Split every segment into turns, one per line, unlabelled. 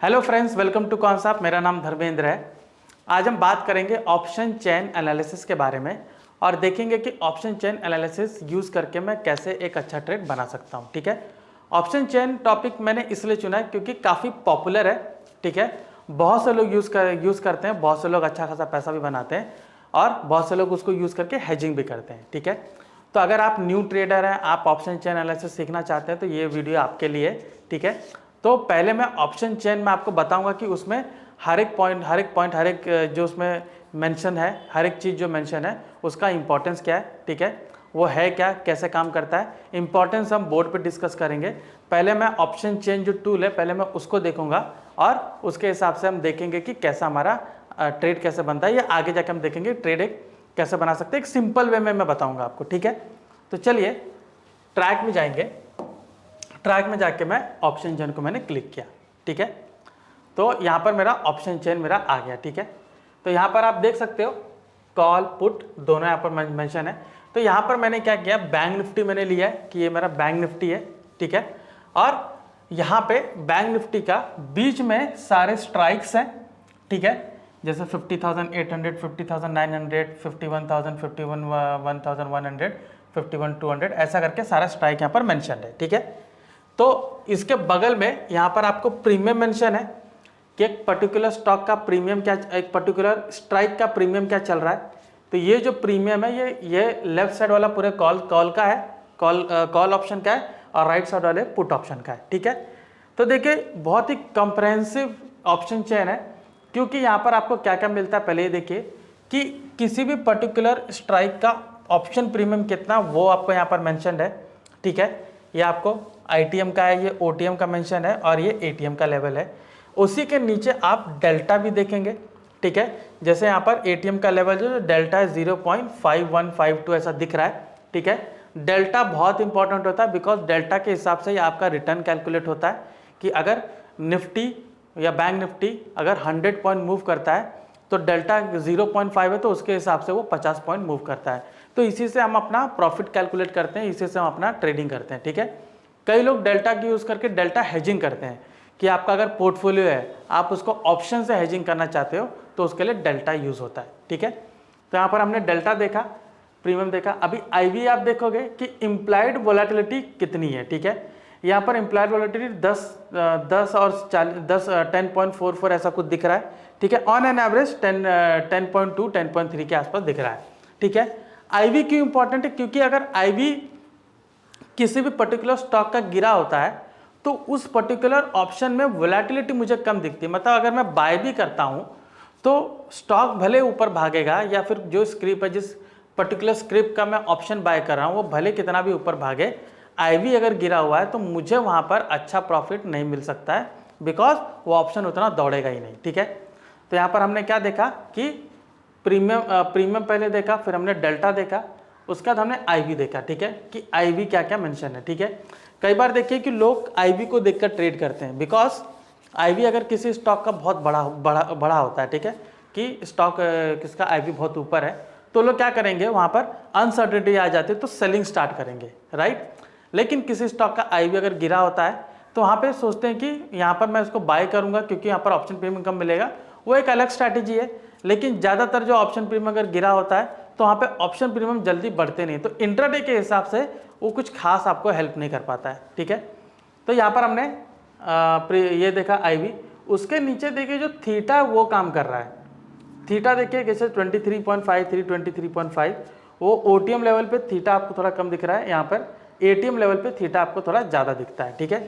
Hello friends, welcome to concept. मेरा नाम धर्मेंद्र है। आज हम बात करेंगे ऑप्शन चेन एनालिसिस के बारे में और देखेंगे कि ऑप्शन चेन एनालिसिस यूज़ करके मैं कैसे एक अच्छा ट्रेड बना सकता हूं। ठीक है, ऑप्शन चेन टॉपिक मैंने इसलिए चुना है क्योंकि काफ़ी पॉपुलर है। ठीक है, बहुत से लोग यूज़ करते हैं, बहुत से लोग अच्छा खासा पैसा भी बनाते हैं और बहुत से लोग उसको यूज़ करके हेजिंग भी करते हैं। ठीक है, तो अगर आप न्यू ट्रेडर हैं, आप ऑप्शन चेन एनालिसिस सीखना चाहते हैं तो ये वीडियो आपके लिए। ठीक है, तो पहले मैं ऑप्शन चेन में आपको बताऊंगा कि उसमें हर एक पॉइंट जो उसमें मेंशन है, हर एक चीज़ जो मेंशन है उसका इंपॉर्टेंस क्या है। ठीक है, वो है क्या, कैसे काम करता है, इंपॉर्टेंस हम बोर्ड पे डिस्कस करेंगे। पहले मैं ऑप्शन चेन जो टूल है पहले मैं उसको देखूंगा और उसके हिसाब से हम देखेंगे कि कैसा हमारा ट्रेड कैसे बनता है, या आगे जाके हम देखेंगे ट्रेड एक कैसे बना सकते हैं। एक सिंपल वे में मैं बताऊंगा आपको। ठीक है, तो चलिए ट्रैक में जाएंगे। ट्रैक में जाके मैं ऑप्शन चेन को मैंने क्लिक किया। ठीक है, तो यहाँ पर मेरा ऑप्शन चेन मेरा आ गया। ठीक है, तो यहाँ पर आप देख सकते हो कॉल पुट दोनों यहाँ पर मेंशन है। तो यहाँ पर मैंने क्या किया, बैंक निफ्टी मैंने लिया है कि ये मेरा बैंक निफ्टी है। ठीक है, और यहाँ पे बैंक निफ्टी का बीच में सारे स्ट्राइक्स हैं। ठीक है, जैसे 50,800, 50,900, 51,000, 51,100, 51,200 ऐसा करके सारा स्ट्राइक यहाँ पर मेंशन है। ठीक है, तो इसके बगल में यहाँ पर आपको प्रीमियम मेंशन है कि एक पर्टिकुलर स्टॉक का प्रीमियम क्या, एक पर्टिकुलर स्ट्राइक का प्रीमियम क्या चल रहा है। तो ये जो प्रीमियम है ये लेफ्ट साइड वाला पूरे कॉल का है, कॉल ऑप्शन का है, और राइट साइड वाले पुट ऑप्शन का है। ठीक है, तो देखिए बहुत ही कॉम्प्रहेंसिव ऑप्शन चेन है, क्योंकि यहाँ पर आपको क्या क्या मिलता है। पहले ये देखिए कि किसी भी पर्टिकुलर स्ट्राइक का ऑप्शन प्रीमियम कितना वो आपको यहाँ पर मेंशन है। ठीक है, ये आपको आईटीएम का है, ये ओटीएम का मेंशन है और ये एटीएम का लेवल है। उसी के नीचे आप डेल्टा भी देखेंगे। ठीक है, जैसे यहाँ पर एटीएम का लेवल जो डेल्टा है 0.5152 ऐसा दिख रहा है। ठीक है, डेल्टा बहुत इंपॉर्टेंट होता है बिकॉज डेल्टा के हिसाब से ही आपका रिटर्न कैलकुलेट होता है कि अगर निफ्टी या बैंक निफ्टी अगर 100 पॉइंट मूव करता है तो डेल्टा 0.5 है तो उसके हिसाब से वो 50 पॉइंट मूव करता है। तो इसी से हम अपना प्रॉफिट कैलकुलेट करते हैं, इसी से हम अपना ट्रेडिंग करते हैं। ठीक है, कई लोग डेल्टा की यूज़ करके डेल्टा हेजिंग करते हैं कि आपका अगर पोर्टफोलियो है, आप उसको ऑप्शन से हेजिंग करना चाहते हो तो उसके लिए डेल्टा यूज़ होता है। ठीक है, तो यहाँ पर हमने डेल्टा देखा, प्रीमियम देखा। अभी आईवी आप देखोगे कि इम्प्लाइड वोलेटिलिटी कितनी है। ठीक है, यहाँ पर इम्प्लाइड वोलेटिलिटी 10 और 10.44 ऐसा कुछ दिख रहा है। ठीक है, ऑन एन एवरेज 10.2 10.3 के आसपास दिख रहा है। ठीक है, आईवी क्यों इंपॉर्टेंट है, क्योंकि अगर आईवी किसी भी पर्टिकुलर स्टॉक का गिरा होता है तो उस पर्टिकुलर ऑप्शन में वोलेटिलिटी मुझे कम दिखती है। मतलब अगर मैं बाय भी करता हूं तो स्टॉक भले ऊपर भागेगा, या फिर जो स्क्रिप्ट है, जिस पर्टिकुलर स्क्रिप्ट का मैं ऑप्शन बाय कर रहा हूं वो भले कितना भी ऊपर भागे, आईवी अगर गिरा हुआ है तो मुझे वहां पर अच्छा प्रॉफिट नहीं मिल सकता है, बिकॉज वो ऑप्शन उतना दौड़ेगा ही नहीं। ठीक है, तो यहाँ पर हमने क्या देखा कि प्रीमियम पहले देखा, फिर हमने डेल्टा देखा, उसके बाद हमने आईवी देखा। ठीक है, कि आईवी क्या क्या मेंशन है। ठीक है, कई बार देखिए कि लोग आईवी को देखकर ट्रेड करते हैं, बिकॉज आईवी अगर किसी स्टॉक का बहुत बड़ा होता है, ठीक है, कि स्टॉक किसका आईवी बहुत ऊपर है, तो लोग क्या करेंगे, वहाँ पर अनसर्टेनिटी आ जाती है तो सेलिंग स्टार्ट करेंगे, राइट। लेकिन किसी स्टॉक का आईवी अगर गिरा होता है तो वहाँ पे सोचते हैं कि यहाँ पर मैं इसको बाय करूँगा क्योंकि यहाँ पर ऑप्शन प्रीमियम कम मिलेगा, वो एक अलग स्ट्रैटेजी है। लेकिन ज़्यादातर जो ऑप्शन प्रीमियम अगर गिरा होता है तो वहाँ पे ऑप्शन प्रीमियम जल्दी बढ़ते नहीं, तो इंट्राडे के हिसाब से वो कुछ खास आपको हेल्प नहीं कर पाता है। ठीक है, तो यहाँ पर हमने ये देखा आईवी, उसके नीचे देखिए जो थीटा वो काम कर रहा है। थीटा देखिए जैसे 23.53 23.5, वो ओटीएम लेवल पे थीटा आपको थोड़ा कम दिख रहा है, यहाँ पर एटीएम लेवल पे थीटा आपको थोड़ा ज़्यादा दिखता है। ठीक है,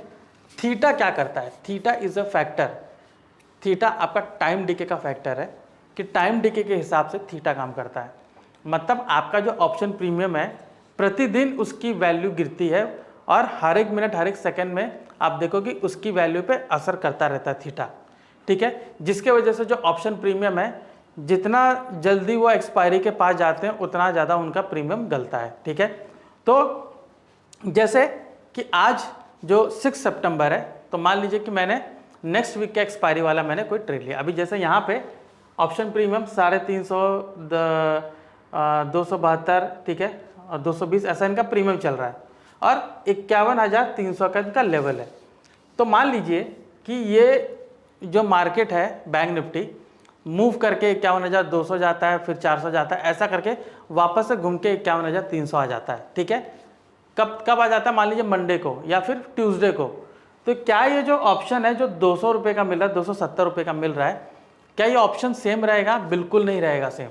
थीटा क्या करता है, theta is a factor, theta आपका टाइम डिके का फैक्टर है कि टाइम डिके के हिसाब से थीटा काम करता है। मतलब आपका जो ऑप्शन प्रीमियम है प्रतिदिन उसकी वैल्यू गिरती है और हर एक मिनट हर एक सेकंड में आप देखो कि उसकी वैल्यू पे असर करता रहता है थीटा। ठीक है, जिसके वजह से जो ऑप्शन प्रीमियम है जितना जल्दी वो एक्सपायरी के पास जाते हैं उतना ज़्यादा उनका प्रीमियम गलता है। ठीक है, तो जैसे कि आज जो 6 सितंबर है, तो मान लीजिए कि मैंने नेक्स्ट वीक का एक्सपायरी वाला मैंने कोई ट्रेड लिया। अभी जैसे यहाँ पे ऑप्शन प्रीमियम 350, 272, ठीक है, और 220 ऐसा इनका प्रीमियम चल रहा है और 51,300 का इनका लेवल है। तो मान लीजिए कि ये जो मार्केट है बैंक निफ्टी मूव करके 51,200 जाता है, फिर 400 जाता है, ऐसा करके वापस से घूम के 51,300 आ जाता है। ठीक है, कब कब आ जाता है, मान लीजिए मंडे को या फिर ट्यूसडे को। तो क्या ये जो ऑप्शन है जो 200 रुपये का मिल रहा है, 270 रुपये का मिल रहा है, क्या ये ऑप्शन सेम रहेगा? बिल्कुल नहीं रहेगा सेम,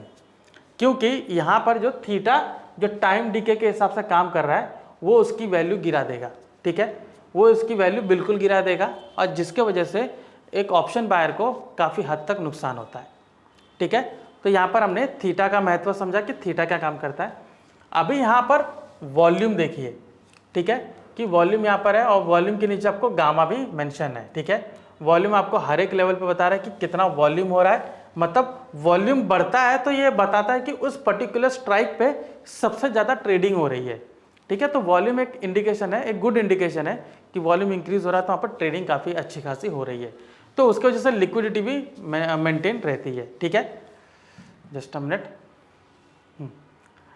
क्योंकि यहाँ पर जो थीटा जो टाइम डीके के हिसाब से काम कर रहा है वो उसकी वैल्यू गिरा देगा। ठीक है, वो इसकी वैल्यू बिल्कुल गिरा देगा, और जिसके वजह से एक ऑप्शन बायर को काफ़ी हद तक नुकसान होता है। ठीक है, तो यहाँ पर हमने थीटा का महत्व समझा कि थीटा क्या काम करता है। अभी यहाँ पर वॉल्यूम देखिए, ठीक है, कि वॉल्यूम यहाँ पर है और वॉल्यूम के नीचे आपको गामा भी मेंशन है। ठीक है, वॉल्यूम आपको हर एक लेवल पे बता रहा है कि कितना वॉल्यूम हो रहा है, मतलब वॉल्यूम बढ़ता है तो ये बताता है कि उस पर्टिकुलर स्ट्राइक पे सबसे ज़्यादा ट्रेडिंग हो रही है। ठीक है, तो वॉल्यूम एक इंडिकेशन है, एक गुड इंडिकेशन है कि वॉल्यूम इंक्रीज हो रहा है तो वहाँ पर ट्रेडिंग काफ़ी अच्छी खासी हो रही है, तो उसकी वजह से लिक्विडिटी भी मेंटेन रहती है। ठीक है, जस्ट अ मिनट,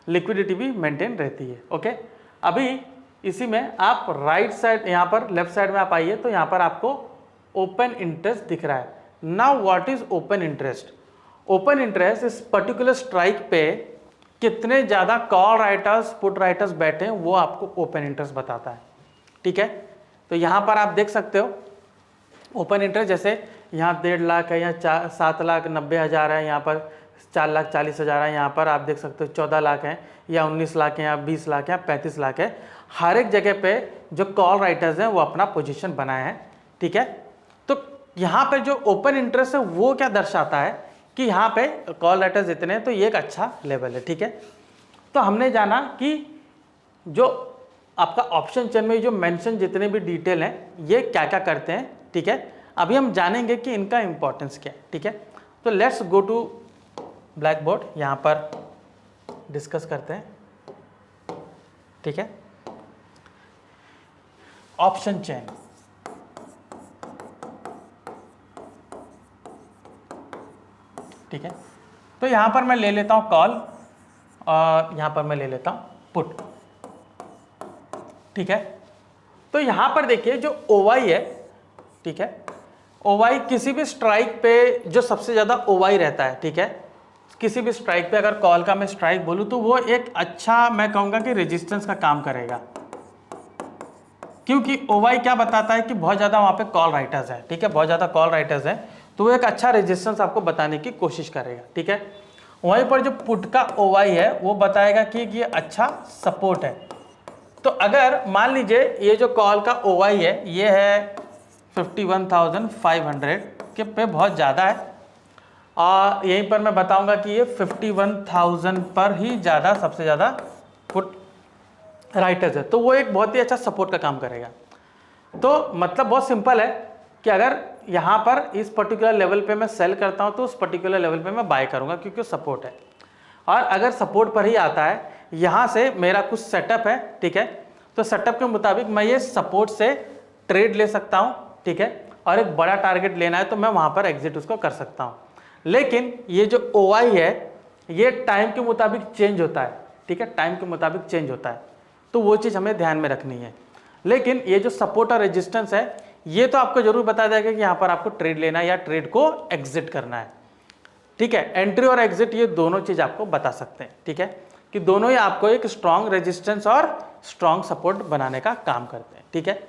लिक्विडिटी भी मेंटेन रहती है। ओके, अभी इसी में आप राइट साइड, यहाँ पर लेफ्ट साइड में आप आइए तो यहाँ पर आपको ओपन इंटरेस्ट दिख रहा है। Now what is open interest? Open interest इस पर्टिकुलर स्ट्राइक पे कितने ज़्यादा कॉल राइटर्स पुट राइटर्स बैठे हैं वो आपको ओपन इंटरेस्ट बताता है। ठीक है, तो यहाँ पर आप देख सकते हो ओपन इंटरेस्ट, जैसे यहाँ 1.5 लाख है, यहाँ 7,90,000 है, यहाँ पर 4,40,000 है, यहाँ पर आप देख सकते हो 14 लाख है, या 19 लाख है, या 20 लाख है, 35 लाख है। हर एक जगह पे जो कॉल राइटर्स हैं वो अपना पोजीशन बनाए हैं। ठीक है, तो यहाँ पे जो ओपन इंटरेस्ट है वो क्या दर्शाता है कि यहाँ पे कॉल राइटर्स इतने हैं, तो ये एक अच्छा लेवल है। ठीक है, तो हमने जाना कि जो आपका ऑप्शन चेन में जो मेंशन जितने भी डिटेल हैं ये क्या क्या करते हैं। ठीक है, अभी हम जानेंगे कि इनका इंपॉर्टेंस क्या है। ठीक है, तो let's go to blackboard, यहाँ पर डिस्कस करते हैं। ठीक है, ऑप्शन चेन, ठीक है, तो यहाँ पर मैं ले लेता हूँ कॉल और यहाँ पर मैं ले लेता हूँ पुट। ठीक है, तो यहाँ पर देखिए जो ओवाई है, ठीक है, ओवाई किसी भी स्ट्राइक पे जो सबसे ज़्यादा ओवाई रहता है, ठीक है, किसी भी स्ट्राइक पे अगर कॉल का मैं स्ट्राइक बोलूँ तो वो एक अच्छा, मैं कहूँगा कि रेजिस्टेंस का काम करेगा, क्योंकि ओवाई क्या बताता है कि बहुत ज़्यादा वहाँ पे कॉल राइटर्स है। ठीक है, बहुत ज़्यादा कॉल राइटर्स हैं, तो वो एक अच्छा रेजिस्टेंस आपको बताने की कोशिश करेगा। ठीक है, वहीं पर जो पुट का ओवाई है वो बताएगा कि ये अच्छा सपोर्ट है। तो अगर मान लीजिए ये जो कॉल का ओवाई है ये है 51,500 के पे बहुत ज़्यादा है, और यहीं पर मैं बताऊंगा कि ये 51,000 पर ही ज़्यादा सबसे ज़्यादा पुट राइटर्स है, तो वो एक बहुत ही अच्छा सपोर्ट का काम करेगा। तो मतलब बहुत सिंपल है कि अगर यहाँ पर इस पर्टिकुलर लेवल पे मैं सेल करता हूँ तो उस पर्टिकुलर लेवल पे मैं बाय करूँगा क्योंकि सपोर्ट है, और अगर सपोर्ट पर ही आता है, यहाँ से मेरा कुछ सेटअप है, ठीक है, तो सेटअप के मुताबिक मैं ये सपोर्ट से ट्रेड ले सकता हूँ। ठीक है, और एक बड़ा टारगेट लेना है तो मैं वहाँ पर एग्जिट उसको कर सकता हूँ। लेकिन ये जो ओआई है ये टाइम के मुताबिक चेंज होता है। ठीक है, टाइम के मुताबिक चेंज होता है, तो वो चीज़ हमें ध्यान में रखनी है। लेकिन ये जो सपोर्ट और रेजिस्टेंस है ये तो आपको जरूर बता देगा कि यहाँ पर आपको ट्रेड लेना है या ट्रेड को एग्जिट करना है। ठीक है, एंट्री और एग्जिट ये दोनों चीज़ आपको बता सकते हैं। ठीक है, कि दोनों ही आपको एक स्ट्रॉन्ग रेजिस्टेंस और स्ट्रॉन्ग सपोर्ट बनाने का काम करते हैं। ठीक है,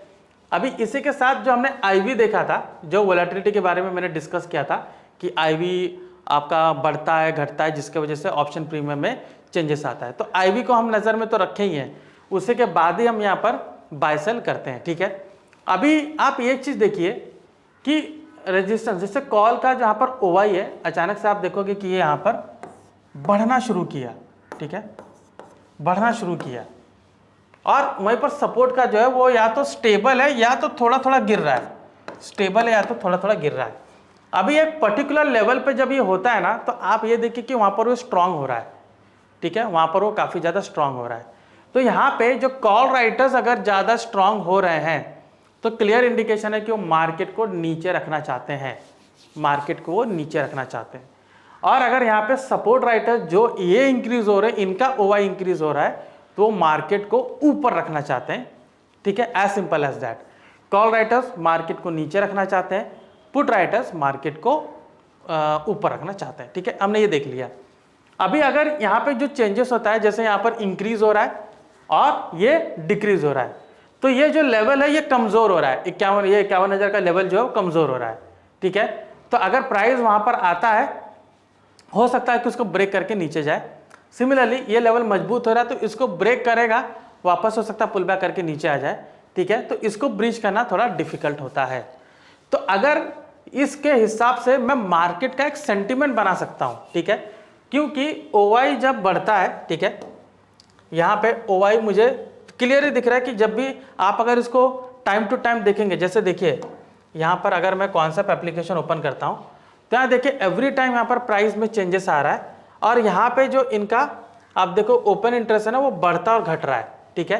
अभी इसी के साथ जो हमने आईवी देखा था, जो वोलेटिलिटी के बारे में मैंने डिस्कस किया था कि आईवी आपका बढ़ता है घटता है जिसके वजह से ऑप्शन प्रीमियम में चेंजेस आता है, तो आईवी को हम नज़र में तो रखे ही हैं, उसी के बाद ही हम यहाँ पर बाय सेल करते हैं। ठीक है, अभी आप एक चीज़ देखिए कि रेजिस्टेंस जैसे कॉल का जहाँ पर ओवाई है, अचानक से आप देखोगे कि ये यहाँ पर बढ़ना शुरू किया। ठीक है, बढ़ना शुरू किया, और वहीं पर सपोर्ट का जो है वो या तो स्टेबल है या तो थोड़ा थोड़ा गिर रहा है, स्टेबल है या तो थोड़ा थोड़ा गिर रहा है। अभी एक पर्टिकुलर लेवल पे जब ये होता है ना, तो आप ये देखिए कि वहाँ पर वो स्ट्रांग हो रहा है। ठीक है, वहाँ पर वो काफ़ी ज़्यादा स्ट्रांग हो रहा है, तो यहाँ पे जो कॉल राइटर्स अगर ज़्यादा स्ट्रांग हो रहे हैं तो क्लियर इंडिकेशन है कि वो मार्केट को नीचे रखना चाहते हैं, मार्केट को वो नीचे रखना चाहते हैं। और अगर यहाँ पे सपोर्ट राइटर्स जो ये इंक्रीज हो रहे हैं, इनका ओवाई इंक्रीज हो रहा है, तो वो मार्केट को ऊपर रखना चाहते हैं। ठीक है, as simple as that. Call writers market को नीचे रखना चाहते हैं, पुट राइटर्स मार्केट को ऊपर रखना चाहते हैं। ठीक है, हमने ये देख लिया। अभी अगर यहाँ पे जो चेंजेस होता है, जैसे यहाँ पर इंक्रीज हो रहा है और ये डिक्रीज हो रहा है, तो ये जो लेवल है ये कमजोर हो रहा है। 51,000 का लेवल जो है कमजोर हो रहा है। ठीक है, तो अगर प्राइस वहां पर आता है, हो सकता है कि उसको ब्रेक करके नीचे जाए। सिमिलरली ये लेवल मजबूत हो रहा है तो इसको ब्रेक करेगा, वापस हो सकता है पुल बैक करके नीचे आ जाए। ठीक है, तो इसको ब्रीच करना थोड़ा डिफिकल्ट होता है। तो अगर इसके हिसाब से मैं मार्केट का एक सेंटिमेंट बना सकता हूं। ठीक है, क्योंकि ओवाई जब बढ़ता है, ठीक है, यहाँ पे ओवाई मुझे क्लियरली दिख रहा है कि जब भी आप अगर इसको टाइम टू टाइम देखेंगे, जैसे देखिए यहाँ पर अगर मैं कॉन्सेप्ट एप्लीकेशन ओपन करता हूँ तो यहाँ देखिए एवरी टाइम यहाँ पर प्राइस में चेंजेस आ रहा है और यहाँ पे जो इनका आप देखो ओपन इंटरेस्ट है ना, वो बढ़ता और घट रहा है। ठीक है,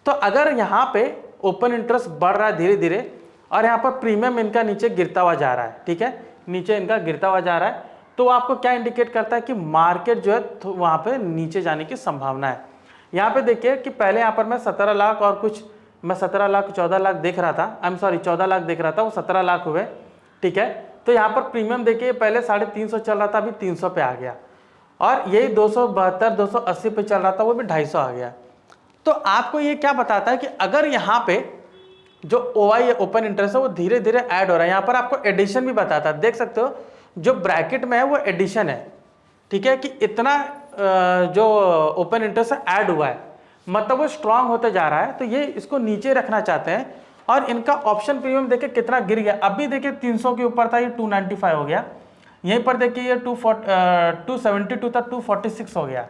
तो अगर यहाँ पे ओपन इंटरेस्ट बढ़ रहा है धीरे धीरे और यहाँ पर प्रीमियम इनका नीचे गिरता हुआ जा रहा है, ठीक है, नीचे इनका गिरता हुआ जा रहा है, तो आपको क्या इंडिकेट करता है कि मार्केट जो है तो वहाँ पे नीचे जाने की संभावना है। यहाँ पे देखिए कि पहले यहाँ पर मैं 17 लाख और कुछ, मैं 17 लाख 14 लाख देख रहा था, आई एम सॉरी 14 लाख देख रहा था, वो 17 लाख हुए। ठीक है, तो यहाँ पर प्रीमियम देखिए पहले 350 चल रहा था, अभी 300 पे आ गया और यही 272 280 पे चल रहा था, वो भी 250 आ गया। तो आपको ये क्या बताता है कि अगर यहाँ पे जो ओआई ओपन इंटरेस्ट है वो धीरे धीरे ऐड हो रहा है। यहाँ पर आपको एडिशन भी बताता है, देख सकते हो जो ब्रैकेट में है वो एडिशन है। ठीक है, कि इतना जो ओपन इंटरेस्ट है ऐड हुआ है, मतलब वो स्ट्रांग होते जा रहा है। तो ये इसको नीचे रखना चाहते हैं और इनका ऑप्शन प्रीमियम देखिए कितना गिर गया। अभी देखिए 300 के ऊपर था, ये 295 हो गया। यहीं पर देखिए ये 272 था, 246 हो गया।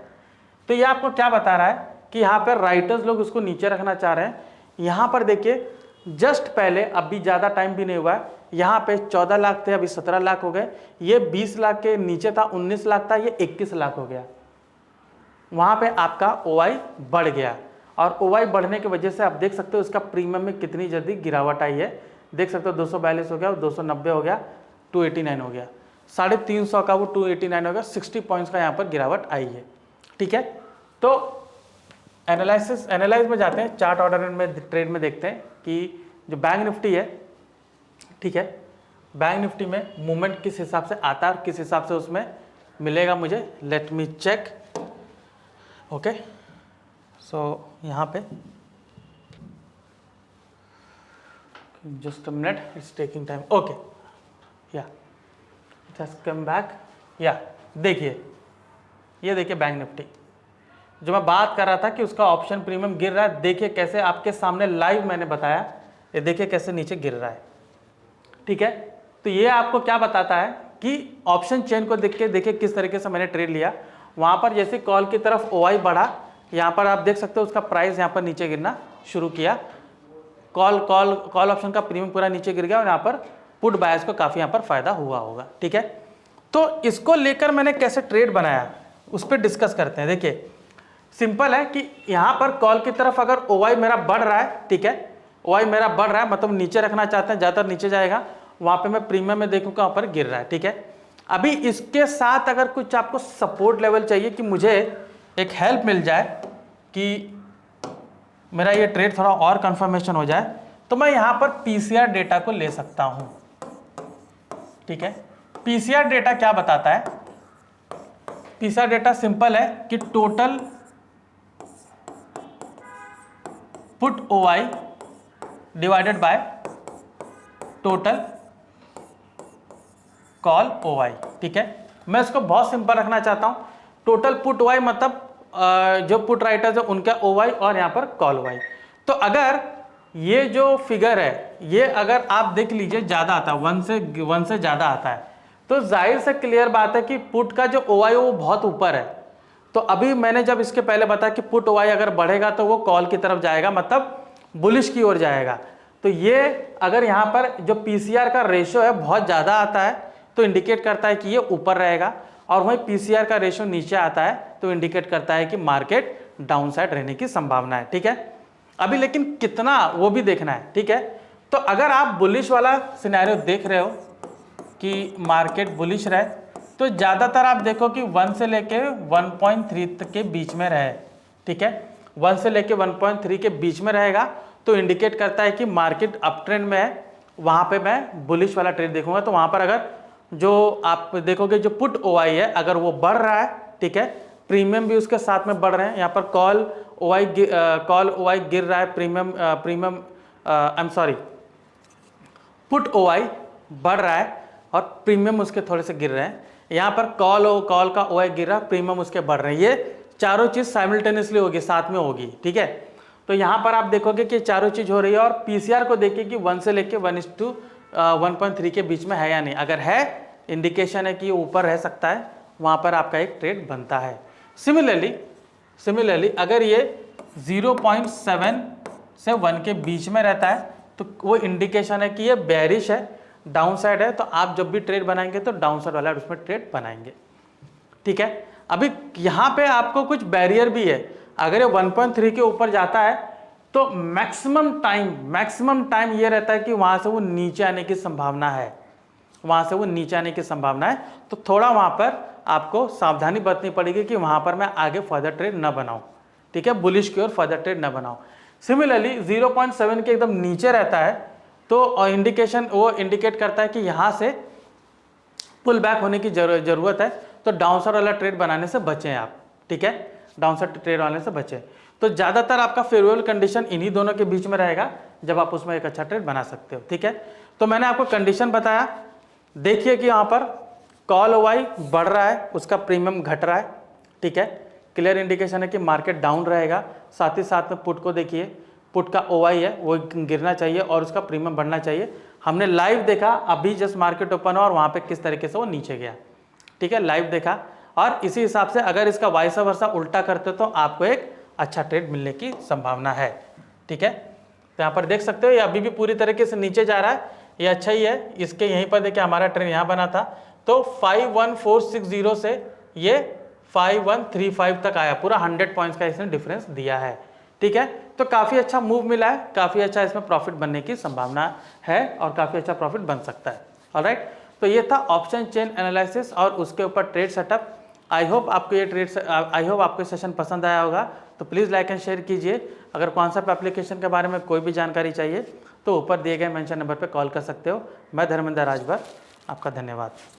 तो ये आपको क्या बता रहा है कि यहाँ पर राइटर्स लोग उसको नीचे रखना चाह रहे हैं। यहाँ पर देखिए जस्ट पहले, अभी ज़्यादा टाइम भी नहीं हुआ है, यहाँ पे 14 लाख थे, अभी 17 लाख हो गए। ये 20 लाख के नीचे था, 19 लाख था, ये 21 लाख हो गया। वहाँ पे आपका ओआई बढ़ गया और ओआई बढ़ने की वजह से आप देख सकते हो इसका प्रीमियम में कितनी जल्दी गिरावट आई है। देख सकते हो 242 हो गया, 290 हो गया, 289 हो गया, 350 का वो 289 हो गया, 60 पॉइंट्स का यहाँ पर गिरावट आई है। ठीक है, तो एनालाइज में जाते हैं, चार्ट ऑर्डर में ट्रेड में देखते हैं कि जो बैंक निफ्टी है, ठीक है, बैंक निफ्टी में मूवमेंट किस हिसाब से आता है और किस हिसाब से उसमें मिलेगा मुझे। Let me check. Okay, so यहाँ पे just a minute, it's taking time. Okay, yeah it has come back. Yeah देखिए, ये देखिए बैंक निफ्टी जो मैं बात कर रहा था कि उसका ऑप्शन प्रीमियम गिर रहा है, देखिए कैसे आपके सामने लाइव मैंने बताया, ये देखिए कैसे नीचे गिर रहा है। ठीक है, तो ये आपको क्या बताता है कि ऑप्शन चेन को देख के देखिए किस तरीके से मैंने ट्रेड लिया। वहां पर जैसे कॉल की तरफ ओआई बढ़ा, यहाँ पर आप देख सकते हो उसका प्राइस यहाँ पर नीचे गिरना शुरू किया, कॉल ऑप्शन का प्रीमियम पूरा नीचे गिर गया और यहाँ पर पुट बायर्स को काफ़ी यहाँ पर फायदा हुआ होगा। ठीक है, तो इसको लेकर मैंने कैसे ट्रेड बनाया उस पर डिस्कस करते हैं। देखिए सिंपल है कि यहाँ पर कॉल की तरफ अगर ओआई मेरा बढ़ रहा है, ठीक है, ओआई मेरा बढ़ रहा है मतलब नीचे रखना चाहते हैं, ज़्यादातर नीचे जाएगा, वहाँ पे मैं प्रीमियम में देखूँगा वहाँ पर गिर रहा है। ठीक है, अभी इसके साथ अगर कुछ आपको सपोर्ट लेवल चाहिए कि मुझे एक हेल्प मिल जाए कि मेरा ये ट्रेड थोड़ा और कंफर्मेशन हो जाए, तो मैं यहाँ पर पीसीआर डेटा को ले सकता हूँ। ठीक है, पीसीआर डेटा क्या बताता है? पीसीआर डेटा सिंपल है कि total put OI divided by total call OI. ठीक है, मैं इसको बहुत सिंपल रखना चाहता हूं। टोटल पुट ओआई मतलब जो पुट राइटर्स है उनका ओआई और यहां पर कॉल ओआई। तो अगर ये जो फिगर है ये अगर आप देख लीजिए ज़्यादा आता है, वन से ज़्यादा आता है, तो जाहिर से क्लियर बात है कि पुट का जो ओआई वो बहुत ऊपर है। तो अभी मैंने जब इसके पहले बताया कि पुट ओआई अगर बढ़ेगा तो वो कॉल की तरफ जाएगा, मतलब बुलिश की ओर जाएगा। तो ये अगर यहाँ पर जो पीसीआर का रेशियो है बहुत ज़्यादा आता है तो इंडिकेट करता है कि ये ऊपर रहेगा, और वहीं पीसीआर का रेशियो नीचे आता है तो इंडिकेट करता है कि मार्केट डाउन साइड रहने की संभावना है। ठीक है, अभी लेकिन कितना वो भी देखना है। ठीक है, तो अगर आप बुलिश वाला सिनेरियो देख रहे हो कि मार्केट बुलिश रहे, तो ज़्यादातर आप देखो कि 1 से लेके 1.3 तक के बीच में रहे। ठीक है, 1 से लेके 1.3 के बीच में रहेगा तो इंडिकेट करता है कि मार्केट अप ट्रेंड में है। वहाँ पे मैं बुलिश वाला ट्रेड देखूंगा। तो वहाँ पर अगर जो आप देखोगे जो पुट OI है अगर वो बढ़ रहा है, ठीक है, प्रीमियम भी उसके साथ में बढ़ रहे हैं। यहाँ पर कॉल OI गिर रहा है, पुट OI बढ़ रहा है और प्रीमियम उसके थोड़े से गिर रहे हैं। यहाँ पर कॉल का OI गिर रहा है, प्रीमियम उसके बढ़ रहे हैं। ये चारों चीज़ साइमल्टेनियसली होगी, साथ में होगी, ठीक है। तो यहाँ पर आप देखोगे कि चारों चीज़ हो रही है और PCR को देखिए कि 1 से लेके 1:1.3 के बीच में है या नहीं। अगर है, इंडिकेशन है कि ये ऊपर रह सकता है, वहाँ पर आपका एक ट्रेड बनता है। सिमिलरली अगर ये 0.7 से 1 के बीच में रहता है तो वो इंडिकेशन है कि ये बेरिश है, डाउन साइड है। तो आप जब भी ट्रेड बनाएंगे तो डाउन साइड वाला उसमें ट्रेड बनाएंगे, ठीक है। अभी यहाँ पे आपको कुछ बैरियर भी है। अगर ये 1.3 के ऊपर जाता है तो मैक्सिमम टाइम ये रहता है कि वहाँ से वो नीचे आने की संभावना है, तो थोड़ा वहाँ पर आपको सावधानी बरतनी पड़ेगी कि वहाँ पर मैं आगे फर्दर ट्रेड न बनाऊँ, ठीक है, बुलिश की ओर फर्दर ट्रेड न बनाऊँ। सिमिलरली 0.7 के एकदम नीचे रहता है तो इंडिकेट करता है कि यहाँ से पुल बैक होने की जरूरत है, तो डाउनसाइड वाला ट्रेड बनाने से बचें आप, ठीक है, डाउनसाइड ट्रेड बनाने से बचें। तो ज़्यादातर आपका फेवरेबल कंडीशन इन्हीं दोनों के बीच में रहेगा जब आप उसमें एक अच्छा ट्रेड बना सकते हो, ठीक है। तो मैंने आपको कंडीशन बताया, देखिए कि यहाँ पर कॉल OI बढ़ रहा है, उसका प्रीमियम घट रहा है, ठीक है, क्लियर इंडिकेशन है कि मार्केट डाउन रहेगा। साथ ही साथ में पुट को देखिए, पुट का OI है वो गिरना चाहिए और उसका प्रीमियम बढ़ना चाहिए। हमने लाइव देखा अभी जस्ट मार्केट ओपन हुआ और वहाँ पे किस तरीके से वो नीचे गया, ठीक है, लाइव देखा। और इसी हिसाब से अगर इसका वाइस वर्सा उल्टा करते तो आपको एक अच्छा ट्रेड मिलने की संभावना है, ठीक है। तो यहाँ पर देख सकते हो ये अभी भी पूरी तरीके से नीचे जा रहा है, ये अच्छा ही है। इसके यहीं पर देखिए हमारा ट्रेंड यहाँ बना था तो 51460 से ये 5135 तक आया, पूरा 100 पॉइंट्स का इसने डिफरेंस दिया है, ठीक है। तो काफ़ी अच्छा मूव मिला है, काफ़ी अच्छा इसमें प्रॉफिट बनने की संभावना है और काफ़ी अच्छा प्रॉफिट बन सकता है। ऑलराइट, तो ये था ऑप्शन चेन एनालिसिस और उसके ऊपर ट्रेड सेटअप। आई होप आपको सेशन पसंद आया होगा, तो प्लीज़ लाइक एंड शेयर कीजिए। अगर कॉन्सेप्ट एप्लीकेशन के बारे में कोई भी जानकारी चाहिए तो ऊपर दिए गए मेंशन नंबर पर कॉल कर सकते हो। मैं धर्मेंद्र राजभर, आपका धन्यवाद।